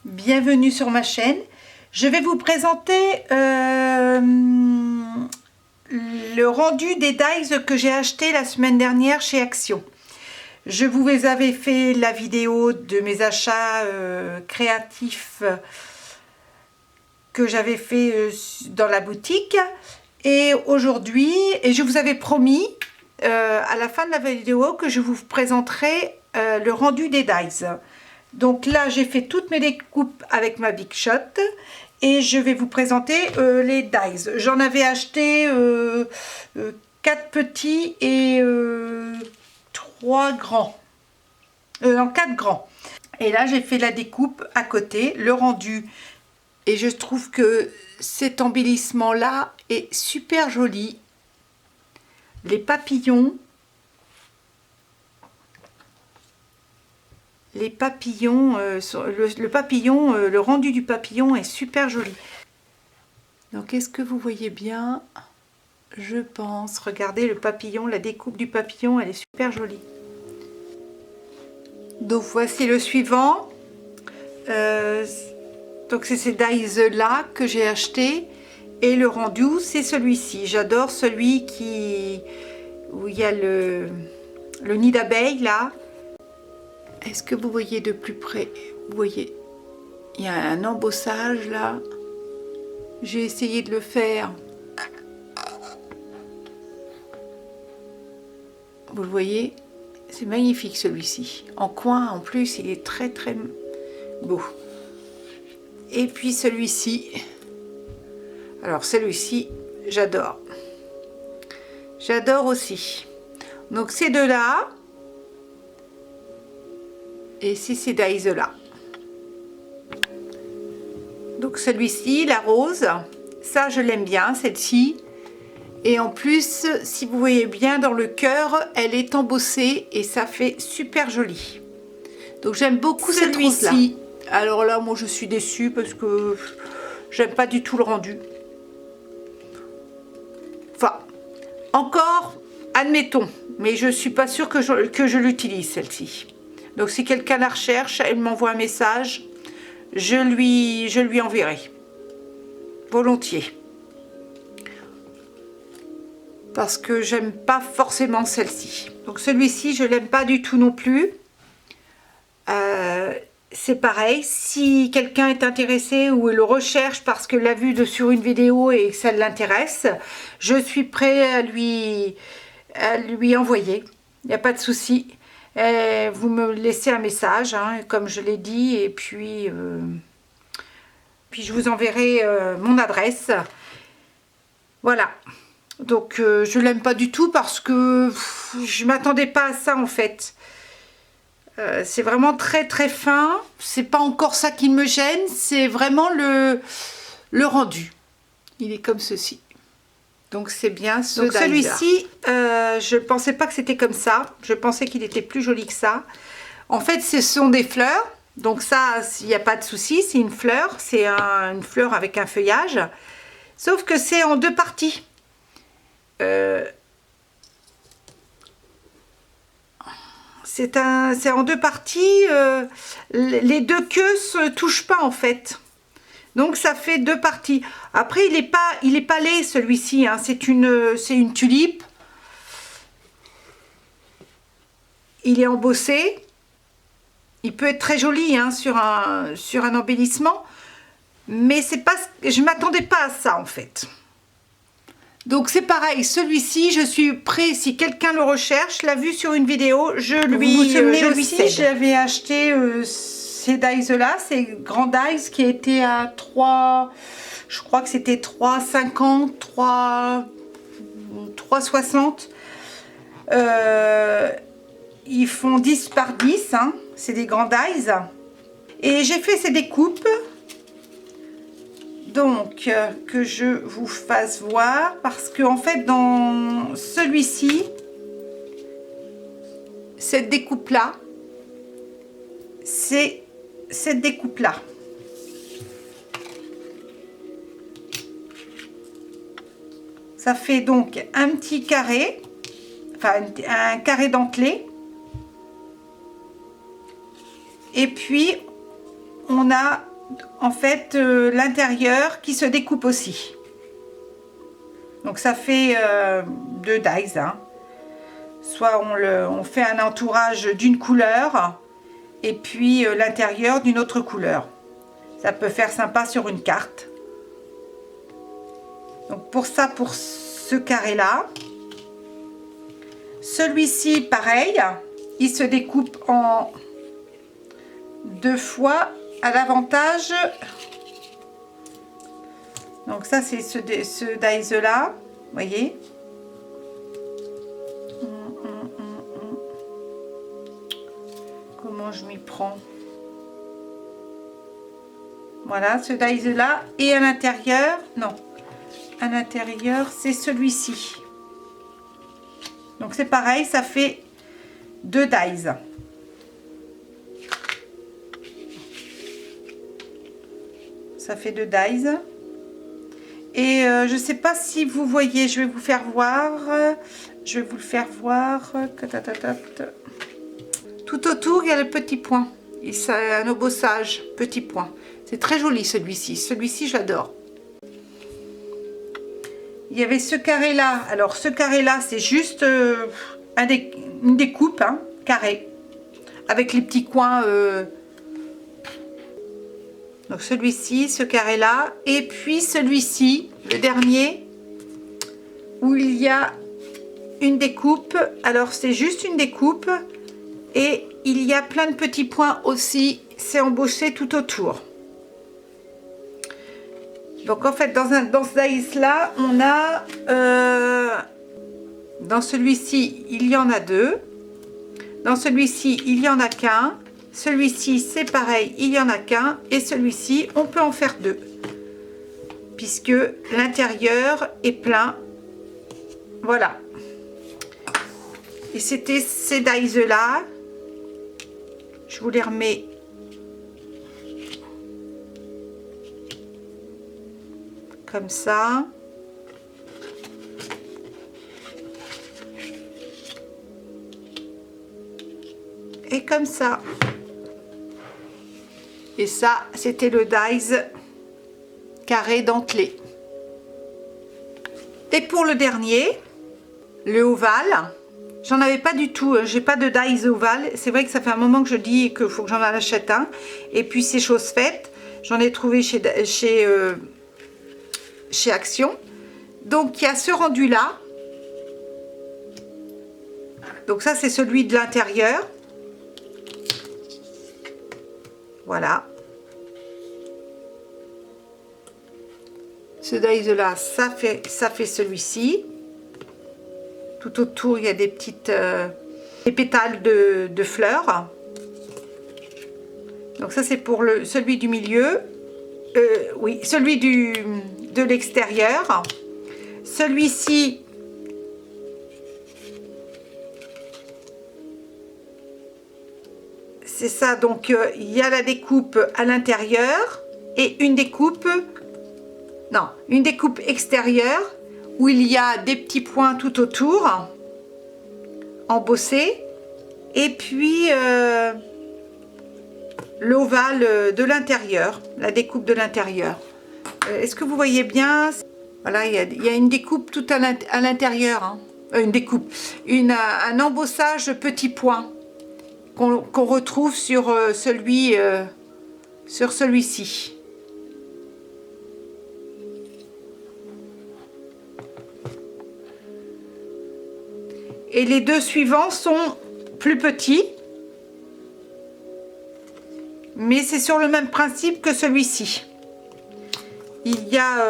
bienvenue sur ma chaîne. Je vais vous présenter le rendu des dies que j'ai acheté la semaine dernière chez Action. Je vous avais fait la vidéo de mes achats créatifs que j'avais fait dans la boutique. Et aujourd'hui, et je vous avais promis à la fin de la vidéo que je vous présenterai le rendu des dies. Donc là, j'ai fait toutes mes découpes avec ma Big Shot et je vais vous présenter les dies. J'en avais acheté 4 petits et 3 grands. Non, 4 grands. Et là, j'ai fait la découpe à côté, le rendu. Et je trouve que cet embellissement-là est super joli. Les papillons. Le rendu du papillon est super joli. Donc est-ce que vous voyez bien? Je pense. Regardez le papillon, la découpe du papillon, elle est super jolie. Donc voici le suivant. Donc c'est ces dies là que j'ai acheté. Et le rendu, c'est celui-ci. J'adore celui où il y a le nid d'abeille là. Est-ce que vous voyez de plus près? Vous voyez, il y a un embossage là. J'ai essayé de le faire. Vous le voyez, c'est magnifique celui-ci. En coin, en plus, il est très très beau. Et puis celui-ci. Alors celui-ci, j'adore. J'adore aussi. Donc ces deux-là. Et c'est ces dies là. Donc celui-ci, la rose, ça je l'aime bien, celle-ci. Et en plus, si vous voyez bien dans le cœur, elle est embossée et ça fait super joli. Donc j'aime beaucoup celui-ci. Alors là, moi je suis déçue parce que j'aime pas du tout le rendu. Enfin, encore, admettons, mais je suis pas sûre que je l'utilise celle-ci. Donc si quelqu'un la recherche, elle m'envoie un message, je lui enverrai. Volontiers. Parce que j'aime pas forcément celle-ci. Donc celui-ci, je l'aime pas du tout non plus. C'est pareil, si quelqu'un est intéressé ou le recherche parce que l'a vu sur une vidéo et que ça l'intéresse, je suis prêt à lui envoyer. Il n'y a pas de souci. Vous me laissez un message, hein, comme je l'ai dit, et puis je vous enverrai mon adresse. Voilà. Donc je l'aime pas du tout parce que je m'attendais pas à ça en fait. C'est vraiment très très fin. C'est pas encore ça qui me gêne, c'est vraiment le rendu. Il est comme ceci. Donc c'est bien ce. Donc celui-ci, je pensais pas que c'était comme ça. Je pensais qu'il était plus joli que ça. En fait, ce sont des fleurs. Donc ça, il n'y a pas de souci. C'est une fleur. C'est une fleur avec un feuillage. Sauf que c'est en 2 parties. C'est en 2 parties. Les 2 queues se touchent pas en fait. Donc ça fait 2 parties. Après il est pas laid celui-ci, hein. C'est une tulipe. Il est embossé. Il peut être très joli, hein, sur un embellissement. Mais c'est pas, je m'attendais pas à ça en fait. Donc c'est pareil, celui-ci, je suis prêt, si quelqu'un le recherche, l'a vu sur une vidéo, je lui cède. J'avais acheté ces dies là, ces grands dies qui étaient à 3, je crois que c'était 3,50, 3,60. Ils font 10 par 10, hein, c'est des grands dies. Et j'ai fait ces découpes. Donc, que je vous fasse voir, parce que en fait, dans celui-ci, cette découpe-là, c'est cette découpe-là. Ça fait donc un petit carré, enfin un carré dentelé. Et puis, on a en fait l'intérieur qui se découpe aussi. Donc ça fait 2 dies, hein. Soit on fait un entourage d'une couleur et puis l'intérieur d'une autre couleur. Ça peut faire sympa sur une carte. Donc pour ça, pour ce carré là, celui-ci pareil, il se découpe en 2 fois à l'avantage. Donc ça c'est ce dies là, vous voyez. Comment je m'y prends? Voilà, ce dies là, et à l'intérieur, non, à l'intérieur c'est celui-ci. Donc c'est pareil, ça fait 2 dies. Ça fait 2 dies. Et je sais pas si vous voyez, je vais vous faire voir. Je vais vous le faire voir. Tout autour, il y a le petit point. C'est un embossage, petit point. C'est très joli celui-ci. Celui-ci, j'adore. Il y avait ce carré-là. Alors, ce carré-là, c'est juste une découpe, hein, carré. Avec les petits coins. Donc, celui-ci, ce carré-là. Et puis, celui-ci, le dernier, où il y a une découpe. Alors, c'est juste une découpe. Et il y a plein de petits points aussi. C'est embossé tout autour. Donc en fait dans ce dice là on a dans celui-ci il y en a 2, dans celui-ci il y en a qu'un, celui-ci c'est pareil il y en a qu'un, et celui-ci on peut en faire 2 puisque l'intérieur est plein. Voilà, et c'était ces dies là, je vous les remets comme ça. Et comme ça. Et ça, c'était le dies carré dentelé. Et pour le dernier, le ovale, j'en avais pas du tout, j'ai pas de dies ovale. C'est vrai que ça fait un moment que je dis qu'il faut que j'en achète un. Et puis c'est chose faite. J'en ai trouvé chez Action. Donc il y a ce rendu là. Donc ça c'est celui de l'intérieur. Voilà. Ce dies là, ça fait celui-ci. Tout autour il y a des petites des pétales de fleurs. Donc ça c'est pour celui du milieu. Oui, celui de l'extérieur. Celui-ci, c'est ça, donc il y a la découpe à l'intérieur et une découpe, non, une découpe extérieure où il y a des petits points tout autour, embossés, et puis l'ovale de l'intérieur, la découpe de l'intérieur. Est-ce que vous voyez bien? Voilà, il y a une découpe tout à l'intérieur, hein. Une découpe, un embossage petit point qu'on retrouve sur celui-ci. Et les deux suivants sont plus petits, mais c'est sur le même principe que celui-ci. Il y a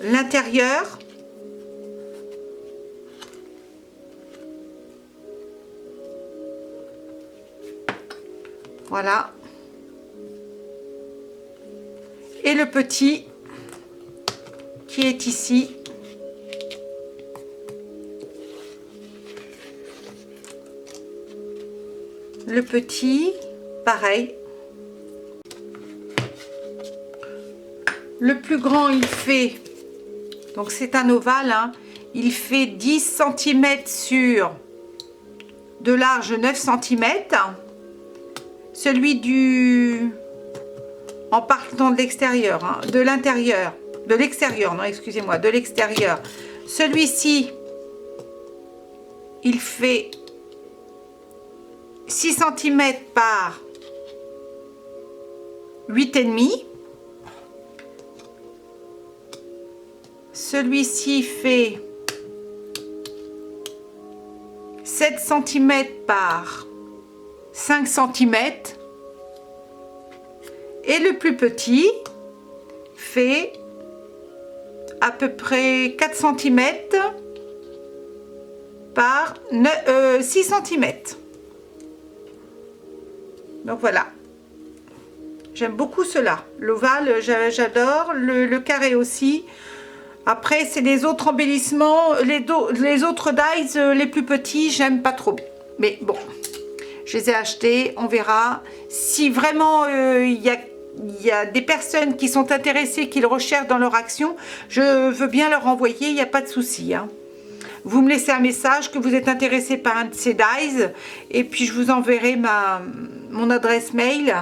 l'intérieur, voilà, et le petit qui est ici. Le petit, pareil. Le plus grand, il fait, donc c'est un ovale, hein, il fait 10 cm sur de large 9 cm. Celui du en partant de l'extérieur, hein, de l'intérieur, de l'extérieur, non, excusez-moi, de l'extérieur. Celui-ci, il fait 6 cm par 8,5. Celui-ci fait 7 cm par 5 cm. Et le plus petit fait à peu près 4 cm par 6 cm. Donc voilà. J'aime beaucoup cela. L'ovale, j'adore. Le carré aussi. Après, c'est les autres embellissements. Les autres dies, les plus petits, j'aime pas trop bien. Mais bon, je les ai achetés. On verra. Si vraiment il y a des personnes qui sont intéressées, qui le recherchent dans leur action, je veux bien leur envoyer. Il n'y a pas de souci, hein. Vous me laissez un message que vous êtes intéressé par un de ces dies. Et puis, je vous enverrai mon adresse mail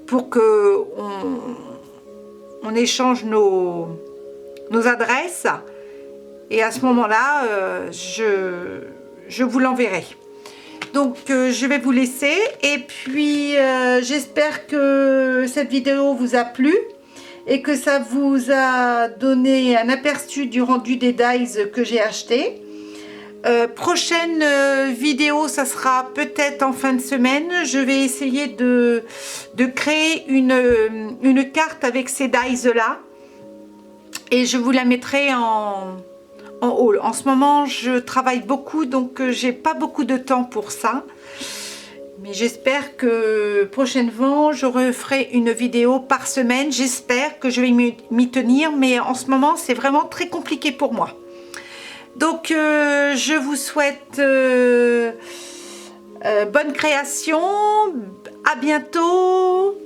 pour que on échange nos adresses. Et à ce moment-là, je vous l'enverrai. Donc, je vais vous laisser. Et puis, j'espère que cette vidéo vous a plu et que ça vous a donné un aperçu du rendu des dies que j'ai acheté. Prochaine vidéo, ça sera peut-être en fin de semaine. Je vais essayer de créer une carte avec ces dies là et je vous la mettrai en haul. En ce moment, je travaille beaucoup, donc j'ai pas beaucoup de temps pour ça. Mais j'espère que prochainement, je referai une vidéo par semaine. J'espère que je vais m'y tenir, mais en ce moment, c'est vraiment très compliqué pour moi. Donc, je vous souhaite bonne création. À bientôt.